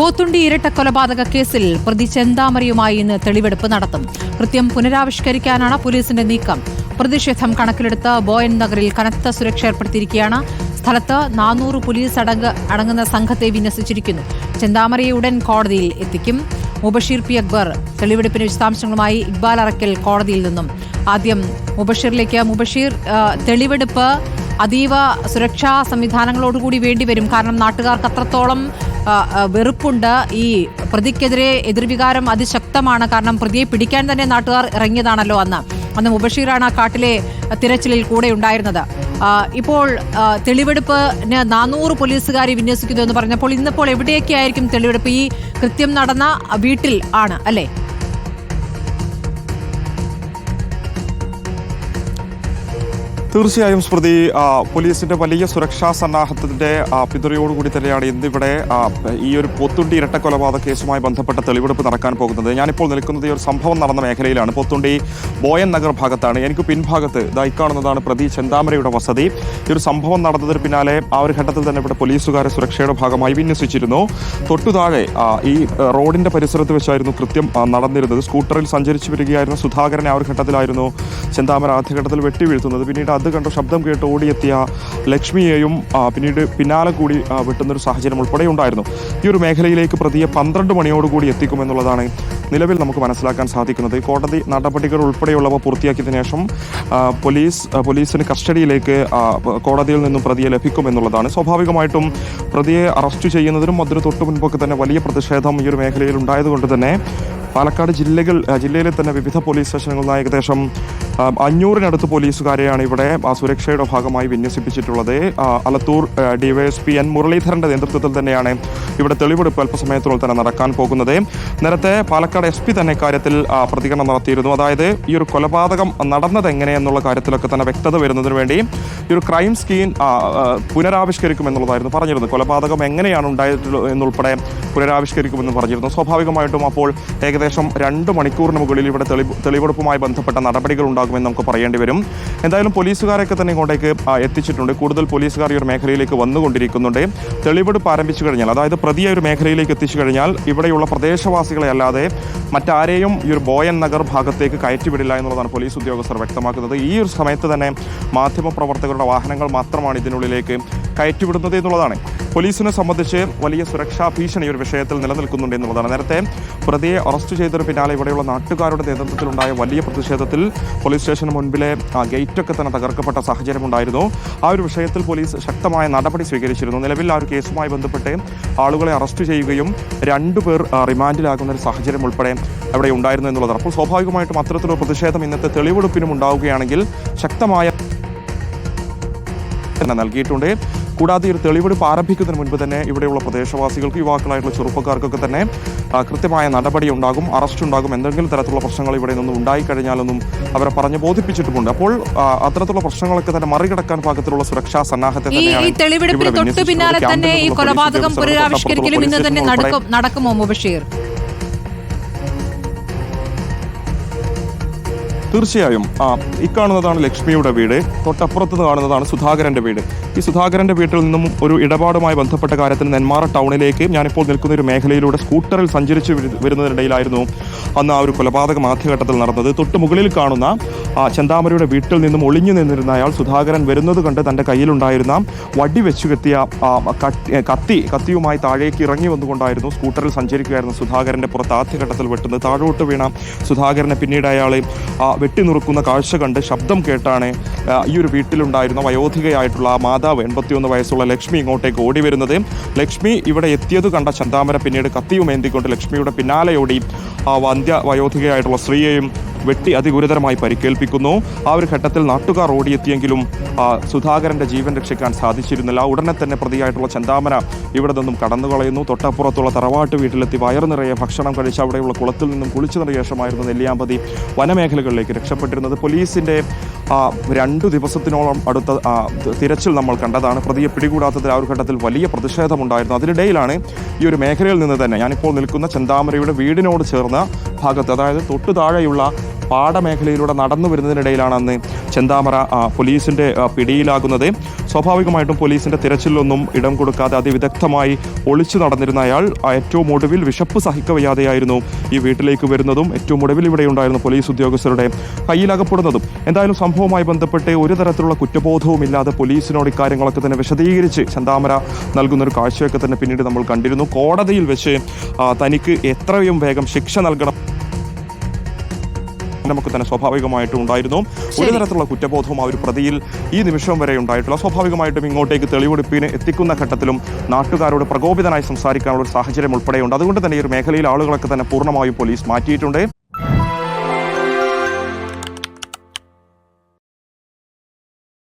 പോത്തുണ്ടി ഇരട്ടക്കൊലപാതക കേസിൽ പ്രതി ചെന്താമരയുമായി ഇന്ന് തെളിവെടുപ്പ് നടത്തും. കൃത്യം പുനരാവിഷ്കരിക്കാനാണ് പോലീസിന്റെ നീക്കം. പ്രതിഷേധം കണക്കിലെടുത്ത് ബോയൻ നഗറിൽ കനത്ത സുരക്ഷ ഏർപ്പെടുത്തിയിരിക്കുകയാണ്. സ്ഥലത്ത് 400 പോലീസ് അടങ്ങുന്ന സംഘത്തെ വിന്യസിച്ചിരിക്കുന്നു. ചെന്താമരയെ ഉടൻ കോടതിയിൽ എത്തിക്കും. മുബഷീർ പി അക്ബർ തെളിവെടുപ്പിന് വിശദാംശങ്ങളുമായി ഇക്ബാൽ അറക്കൽ കോടതിയിൽ നിന്നും. ആദ്യം മുബഷീറിലേക്ക്. മുബഷീർ, തെളിവെടുപ്പ് അതീവ സുരക്ഷാ സംവിധാനങ്ങളോടുകൂടി വേണ്ടിവരും. കാരണം നാട്ടുകാർക്ക് അത്രത്തോളം വെറുപ്പുണ്ട്. ഈ പ്രതിക്കെതിരെ എതിർവികാരം അതിശക്തമാണ്. കാരണം പ്രതിയെ പിടിക്കാൻ തന്നെ നാട്ടുകാർ ഇറങ്ങിയതാണല്ലോ അന്ന് മുബഷീറാണ് ആ കാട്ടിലെ തിരച്ചിലിൽ കൂടെ ഉണ്ടായിരുന്നത്. ഇപ്പോൾ തെളിവെടുപ്പിന് 400 പോലീസുകാരെ വിന്യസിക്കുന്നു എന്ന് പറഞ്ഞപ്പോൾ ഇന്നിപ്പോൾ എവിടെയൊക്കെ ആയിരിക്കും തെളിവെടുപ്പ്? ഈ കൃത്യം നടന്ന വീട്ടിൽ ആണ് അല്ലേ? തീർച്ചയായും സ്മൃതി, പോലീസിന്റെ വലിയ സുരക്ഷാ സന്നാഹത്തിന്റെ പിന്തുണയോടുകൂടി തന്നെയാണ് ഇന്നിവിടെ ഈ ഒരു പോത്തുണ്ടി ഇരട്ടക്കൊലപാതക കേസുമായി ബന്ധപ്പെട്ട തെളിവെടുപ്പ് നടക്കാൻ പോകുന്നത്. ഞാനിപ്പോൾ നിൽക്കുന്നത് ഈ ഒരു സംഭവം നടന്ന മേഖലയിലാണ്. പോത്തുണ്ടി ബോയൻ നഗർ ഭാഗത്താണ്. എനിക്ക് പിൻഭാഗത്ത് ഇതായി കാണുന്നതാണ് പ്രതി ചെന്താമരയുടെ വസതി. ഈ ഒരു സംഭവം നടന്നതിന് പിന്നാലെ ആ ഒരു ഘട്ടത്തിൽ തന്നെ ഇവിടെ പോലീസുകാരെ സുരക്ഷയുടെ ഭാഗമായി വിന്യസിച്ചിരുന്നു. തൊട്ടുതാഴെ ഈ റോഡിന്റെ പരിസരത്ത് വെച്ചായിരുന്നു കൃത്യം നടന്നിരുന്നത്. സ്കൂട്ടറിൽ സഞ്ചരിച്ചു വരികയായിരുന്ന സുധാകരനെ ആ ഒരു ഘട്ടത്തിലായിരുന്നു ചെന്താമര ആദ്യഘട്ടത്തിൽ വെട്ടിവീഴ്ത്തുന്നത്. പിന്നീട് അത് കണ്ട് ശബ്ദം കേട്ട് ഓടിയെത്തിയ ലക്ഷ്മിയെയും പിന്നീട് പിന്നാലെ കൂടി വെട്ടുന്നൊരു സാഹചര്യം ഉൾപ്പെടെ ഉണ്ടായിരുന്നു. ഈ ഒരു മേഖലയിലേക്ക് പ്രതിയെ 12 മണിയോടുകൂടി എത്തിക്കുമെന്നുള്ളതാണ് നിലവിൽ നമുക്ക് മനസ്സിലാക്കാൻ സാധിക്കുന്നത്. കോടതി നടപടികൾ ഉൾപ്പെടെയുള്ളവ പൂർത്തിയാക്കിയതിനു ശേഷം പോലീസിന് കസ്റ്റഡിയിലേക്ക് കോടതിയിൽ നിന്നും പ്രതിയെ ലഭിക്കുമെന്നുള്ളതാണ്. സ്വാഭാവികമായിട്ടും പ്രതിയെ അറസ്റ്റ് ചെയ്യുന്നതിനും അതിന് തൊട്ടു മുൻപൊക്കെ തന്നെ വലിയ പ്രതിഷേധം ഈ ഒരു മേഖലയിൽ ഉണ്ടായതുകൊണ്ട് തന്നെ പാലക്കാട് ജില്ലയിലെ തന്നെ വിവിധ പോലീസ് സ്റ്റേഷനുകളിൽ നിന്ന് ഏകദേശം 500-നടുത്ത് പോലീസുകാരെയാണ് ഇവിടെ സുരക്ഷയുടെ ഭാഗമായി വിന്യസിപ്പിച്ചിട്ടുള്ളത്. അലത്തൂർ ഡിവൈഎസ്പി എൻ മുരളീധരന്റെ നേതൃത്വത്തിൽ തന്നെയാണ് ഇവിടെ തെളിവെടുപ്പ് അല്പസമയത്തിനുള്ളിൽ തന്നെ നടക്കാൻ പോകുന്നത്. നേരത്തെ പാലക്കാട് SP തന്നെ ഇക്കാര്യത്തിൽ പ്രതികരണം നടത്തിയിരുന്നു. അതായത് ഈ ഒരു കൊലപാതകം നടന്നത് എങ്ങനെയെന്നുള്ള കാര്യത്തിലൊക്കെ തന്നെ വ്യക്തത വരുന്നതിന് വേണ്ടി ഈ ഒരു ക്രൈം സ്കീൻ പുനരാവിഷ്കരിക്കുമെന്നുള്ളതായിരുന്നു പറഞ്ഞിരുന്നത്. കൊലപാതകം എങ്ങനെയാണ് ഉണ്ടായിട്ടുള്ളത് എന്നുൾപ്പെടെ പുനരാവിഷ്കരിക്കുമെന്ന് പറഞ്ഞിരുന്നു. സ്വാഭാവികമായിട്ടും അപ്പോൾ ഏകദേശം 2 മണിക്കൂറിന് മുകളിൽ ഇവിടെ തെളിവെടുപ്പുമായി ബന്ധപ്പെട്ട നടപടികൾ ഉണ്ടാകുമെന്ന് നമുക്ക് പറയേണ്ടി വരും. എന്തായാലും പോലീസുകാരൊക്കെ തന്നെ ഇങ്ങോട്ടേക്ക് എത്തിച്ചിട്ടുണ്ട്. കൂടുതൽ പോലീസുകാർ ഈ ഒരു മേഖലയിലേക്ക് വന്നുകൊണ്ടിരിക്കുന്നുണ്ട്. തെളിവെടുപ്പ് ആരംഭിച്ചു കഴിഞ്ഞാൽ, അതായത് പ്രതിയെ ഒരു മേഖലയിലേക്ക് എത്തിച്ചു കഴിഞ്ഞാൽ ഇവിടെയുള്ള പ്രദേശവാസികളെ അല്ലാതെ മറ്റാരെയും ഈ ഒരു ബോയൻ നഗർ ഭാഗത്തേക്ക് കയറ്റിവിടില്ല എന്നുള്ളതാണ് പോലീസ് ഉദ്യോഗസ്ഥർ വ്യക്തമാക്കുന്നത്. ഈ ഒരു സമയത്ത് തന്നെ മാധ്യമപ്രവർത്തകരുടെ വാഹനങ്ങൾ മാത്രമാണ് ഇതിനുള്ളിലേക്ക് കയറ്റിവിടുന്നത് എന്നുള്ളതാണ്. പോലീസിനെ സംബന്ധിച്ച് വലിയ സുരക്ഷാ ഭീഷണി ഒരു വിഷയത്തിൽ നിലനിൽക്കുന്നുണ്ട് എന്നുള്ളതാണ്. നേരത്തെ പ്രതിയെ അറസ്റ്റ് ചെയ്തതിന് പിന്നാലെ ഇവിടെയുള്ള നാട്ടുകാരുടെ നേതൃത്വത്തിലുണ്ടായ വലിയ പ്രതിഷേധത്തിൽ പോലീസ് സ്റ്റേഷന് മുൻപിലെ ഗേറ്റൊക്കെ തന്നെ തകർക്കപ്പെട്ട സാഹചര്യമുണ്ടായിരുന്നു. ആ ഒരു വിഷയത്തിൽ പോലീസ് ശക്തമായ നടപടി സ്വീകരിച്ചിരുന്നു. നിലവിൽ ആ ഒരു കേസുമായി ബന്ധപ്പെട്ട് ആളുകളെ അറസ്റ്റ് ചെയ്യുകയും 2 പേർ റിമാൻഡിലാകുന്ന ഒരു സാഹചര്യം ഉൾപ്പെടെ അവിടെ ഉണ്ടായിരുന്നു എന്നുള്ളതാണ്. അപ്പോൾ സ്വാഭാവികമായിട്ടും അത്തരത്തിലൊരു പ്രതിഷേധം ഇന്നത്തെ തെളിവെടുപ്പിനും ഉണ്ടാവുകയാണെങ്കിൽ ശക്തമായ നൽകിയിട്ടുണ്ട്. കൂടാതെ ഒരു തെളിവെടുപ്പ് ആരംഭിക്കുന്നതിന് മുൻപ് തന്നെ ഇവിടെയുള്ള പ്രദേശവാസികൾക്ക്, യുവാക്കളായിട്ടുള്ള ചെറുപ്പക്കാർക്കൊക്കെ തന്നെ കൃത്യമായ നടപടി ഉണ്ടാകും, അറസ്റ്റ് ഉണ്ടാകും. എന്തെങ്കിലും തരത്തിലുള്ള പ്രശ്നങ്ങൾ ഇവിടെ നിന്നും ഉണ്ടായിക്കഴിഞ്ഞാലൊന്നും അവരെ പറഞ്ഞ് ബോധിപ്പിച്ചിട്ടുമുണ്ട്. അപ്പോൾ അത്തരത്തിലുള്ള പ്രശ്നങ്ങളൊക്കെ തന്നെ മറികടക്കാൻ പാകത്തിലുള്ള സുരക്ഷാ സന്നാഹത്തെ തെളിവെടുപ്പിന് തൊട്ടു പിന്നാലെ തന്നെ ഈ കൊലപാതകം പുനരാവിഷ്കരിക്കലും ഇന്ന് തന്നെ നടക്കുമോ മുബഷീർ? തീർച്ചയായും ഇക്കാണുന്നതാണ് ലക്ഷ്മിയുടെ വീട്. തൊട്ടപ്പുറത്ത് കാണുന്നതാണ് സുധാകരന്റെ വീട്. ഈ സുധാകരന്റെ വീട്ടിൽ നിന്നും ഒരു ഇടപാടുമായി ബന്ധപ്പെട്ട കാര്യത്തിന് നെന്മാറ ടൗണിലേക്ക് ഞാനിപ്പോൾ നിൽക്കുന്ന ഒരു മേഖലയിലൂടെ സ്കൂട്ടറിൽ സഞ്ചരിച്ച് വരുന്നതിനിടയിലായിരുന്നു അന്ന് ആ ഒരു കൊലപാതകം ആദ്യഘട്ടത്തിൽ നടന്നത്. തൊട്ട് മുകളിൽ കാണുന്ന ചെന്താമരയുടെ വീട്ടിൽ നിന്നും ഒളിഞ്ഞു നിന്നിരുന്ന അയാൾ സുധാകരൻ വരുന്നത് കണ്ട് തൻ്റെ കയ്യിലുണ്ടായിരുന്ന വടി വെച്ചു കെത്തിയ കത്തിയുമായി താഴേക്ക് ഇറങ്ങി വന്നുകൊണ്ടായിരുന്നു സ്കൂട്ടറിൽ സഞ്ചരിക്കുകയായിരുന്നു സുധാകരന്റെ പുറത്ത് ആദ്യഘട്ടത്തിൽ വെട്ടുന്നത്. താഴോട്ട് വീണ സുധാകരനെ പിന്നീട് അയാൾ വെട്ടിനുറുക്കുന്ന കാഴ്ച കണ്ട് ശബ്ദം കേട്ടാണ് ഈ ഒരു വീട്ടിലുണ്ടായിരുന്ന വയോധികയായിട്ടുള്ള മാതാവ് 81 വയസ്സുള്ള ലക്ഷ്മി ഇങ്ങോട്ടേക്ക് ഓടി വരുന്നത്. ലക്ഷ്മി ഇവിടെ എത്തിയത് കണ്ട ചെന്താമര പിന്നീട് കത്തിയുമേന്തിക്കൊണ്ട് ലക്ഷ്മിയുടെ പിന്നാലെയോടി വയോധികയായിട്ടുള്ള സ്ത്രീയെയും വെട്ടി അതിഗുരുതരമായി പരിക്കേൽപ്പിക്കുന്നു. ആ ഒരു ഘട്ടത്തിൽ നാട്ടുകാർ ഓടിയെത്തിയെങ്കിലും സുധാകരന്റെ ജീവൻ രക്ഷിക്കാൻ സാധിച്ചിരുന്നില്ല. ഉടനെ തന്നെ പ്രതിയായിട്ടുള്ള ചെന്താമര ഇവിടെ നിന്നും കടന്നുകളയുന്നു. തൊട്ടപ്പുറത്തുള്ള തറവാട്ട് വീട്ടിലെത്തി വയറു നിറയെ ഭക്ഷണം കഴിച്ച് അവിടെയുള്ള കുളത്തിൽ നിന്നും കുളിച്ചു നിറയ ശേഷമായിരുന്നു നെല്ലിയാമ്പതി വനമേഖലകളിലേക്ക് രക്ഷപ്പെട്ടിരുന്നത്. പോലീസിന്റെ 2 ദിവസത്തിനോളം അടുത്ത തിരച്ചിൽ നമ്മൾ കണ്ടതാണ്. പ്രതിയെ പിടികൂടാത്തതിൽ ആ ഒരു ഘട്ടത്തിൽ വലിയ പ്രതിഷേധമുണ്ടായിരുന്നു. അതിനിടയിലാണ് ഈ ഒരു മേഖലയിൽ നിന്ന് തന്നെ ഞാനിപ്പോൾ നിൽക്കുന്ന ചെന്താമരയുടെ വീടിനോട് ചേർന്ന ഭാഗത്ത്, അതായത് തൊട്ടു താഴെയുള്ള പാടമേഖലയിലൂടെ നടന്നു വരുന്നതിനിടയിലാണ് അന്ന് ചെന്താമര പോലീസിന്റെ പിടിയിലാകുന്നത്. സ്വാഭാവികമായിട്ടും പോലീസിന്റെ തിരച്ചിലൊന്നും ഇടം കൊടുക്കാതെ അതിവിദഗ്ധമായി ഒളിച്ചു നടന്നിരുന്ന അയാൾ ഏറ്റവും ഒടുവിൽ വിശപ്പ് സഹിക്കവയ്യാതെയായിരുന്നു ഈ വീട്ടിലേക്ക് വരുന്നതും ഏറ്റവും ഒടുവിൽ ഇവിടെ ഉണ്ടായിരുന്ന പോലീസ് ഉദ്യോഗസ്ഥരുടെ കയ്യിലകപ്പെടുന്നതും. എന്തായാലും സംഭവവുമായി ബന്ധപ്പെട്ട് ഒരു തരത്തിലുള്ള കുറ്റബോധവും ഇല്ലാതെ പോലീസിനോട് ഇക്കാര്യങ്ങളൊക്കെ തന്നെ വിശദീകരിച്ച് ചെന്താമര നൽകുന്ന ഒരു കാഴ്ചയൊക്കെ തന്നെ പിന്നീട് നമ്മൾ കണ്ടിരുന്നു. കോടതിയിൽ വെച്ച് തനിക്ക് എത്രയും വേഗം ശിക്ഷ നൽകണം നമുക്ക് തന്നെ സ്വാഭാവികമായിട്ടും ഉണ്ടായിരുന്നു. ഒരു തരത്തിലുള്ള കുറ്റബോധവും ആ ഒരു പ്രതിയിൽ ഈ നിമിഷം വരെ ഉണ്ടായിട്ടില്ല. സ്വാഭാവികമായിട്ടും ഇങ്ങോട്ടേക്ക് തെളിവെടുപ്പിന് എത്തിക്കുന്ന ഘട്ടത്തിലും നാട്ടുകാരോട് പ്രകോപിതനായി സംസാരിക്കാനുള്ള ഒരു സാഹചര്യം ഉൾപ്പെടെയുണ്ട്. അതുകൊണ്ട് തന്നെ ഈ ഒരു മേഖലയിൽ ആളുകളൊക്കെ തന്നെ പൂർണ്ണമായും പോലീസ് മാറ്റിയിട്ടുണ്ട്.